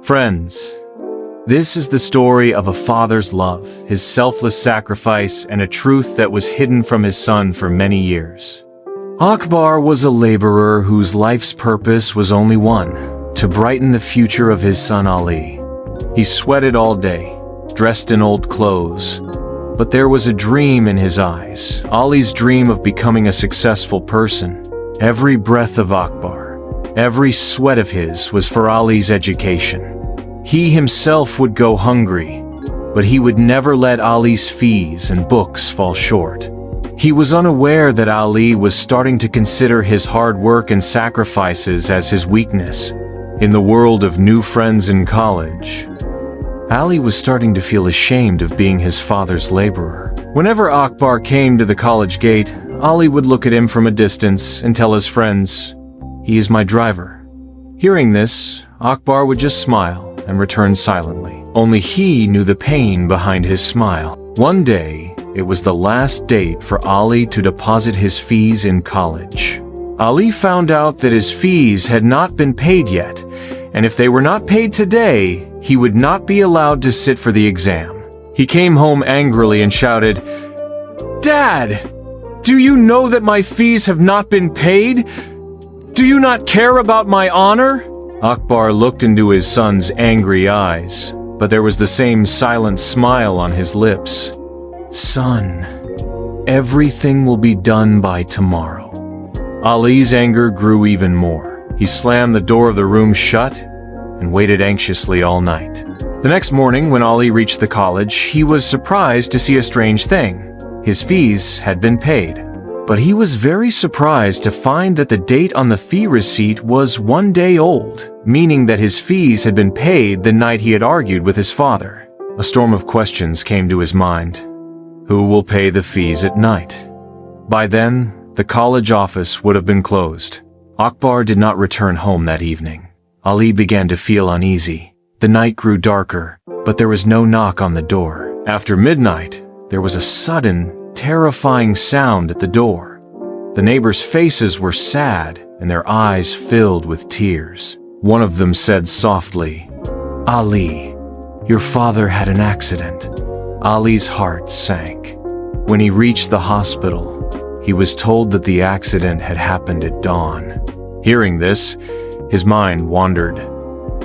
Friends, this is the story of a father's love, his selfless sacrifice, and a truth that was hidden from his son for many years. Akbar was a laborer whose life's purpose was only one: to brighten the future of his son Ali. He sweated all day, dressed in old clothes, but there was a dream in his eyes, Ali's dream of becoming a successful person. Every breath of Akbar, every sweat of his was for Ali's education. He himself would go hungry, but he would never let Ali's fees and books fall short. He was unaware that Ali was starting to consider his hard work and sacrifices as his weakness. In the world of new friends in college, Ali was starting to feel ashamed of being his father's laborer. Whenever Akbar came to the college gate, Ali would look at him from a distance and tell his friends, "He is my driver." Hearing this, Akbar would just smile and return silently. Only he knew the pain behind his smile. One day, it was the last date for Ali to deposit his fees in college. Ali found out that his fees had not been paid yet, and if they were not paid today, he would not be allowed to sit for the exam. He came home angrily and shouted, "Dad! Do you know that my fees have not been paid? Do you not care about my honor?" Akbar looked into his son's angry eyes, but there was the same silent smile on his lips. "Son, everything will be done by tomorrow." Ali's anger grew even more. He slammed the door of the room shut and waited anxiously all night. The next morning, when Ali reached the college, he was surprised to see a strange thing. His fees had been paid, but he was very surprised to find that the date on the fee receipt was 1 day old, meaning that his fees had been paid the night he had argued with his father. A storm of questions came to his mind. Who will pay the fees at night? By then, the college office would have been closed. Akbar did not return home that evening. Ali began to feel uneasy. The night grew darker, but there was no knock on the door. After midnight, there was a sudden, terrifying sound at the door. The neighbors' faces were sad, and their eyes filled with tears. One of them said softly, "Ali, your father had an accident." Ali's heart sank. When he reached the hospital, he was told that the accident had happened at dawn. Hearing this, his mind wandered.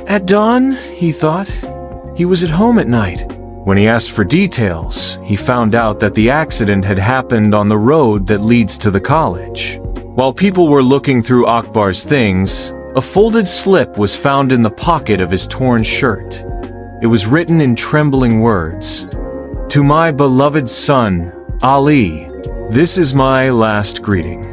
At dawn, he thought. He was at home at night. When he asked for details, he found out that the accident had happened on the road that leads to the college. While people were looking through Akbar's things, a folded slip was found in the pocket of his torn shirt. It was written in trembling words, "To my beloved son, Ali, this is my last greeting.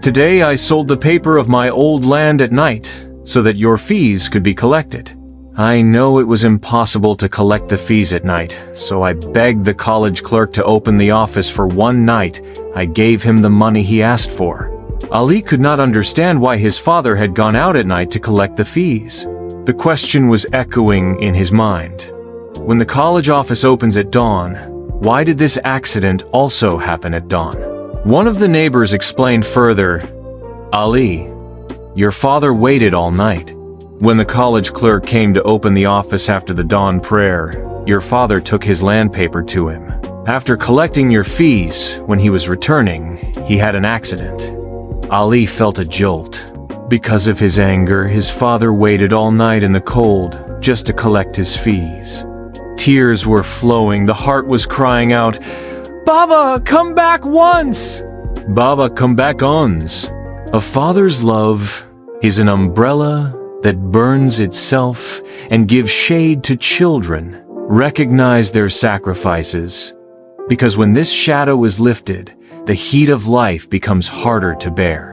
Today I sold the paper of my old land at night so that your fees could be collected. I know it was impossible to collect the fees at night, so I begged the college clerk to open the office for 1 night. I gave him the money he asked for." Ali could not understand why his father had gone out at night to collect the fees. The question was echoing in his mind. When the college office opens at dawn, why did this accident also happen at dawn? One of the neighbors explained further, "Ali, your father waited all night. When the college clerk came to open the office after the dawn prayer, your father took his land paper to him. After collecting your fees, when he was returning, he had an accident." Ali felt a jolt. Because of his anger, his father waited all night in the cold just to collect his fees. Tears were flowing, the heart was crying out, "Baba, come back once! Baba, come back ons!" A father's love is an umbrella that burns itself and gives shade to children. Recognize their sacrifices, because when this shadow is lifted, the heat of life becomes harder to bear.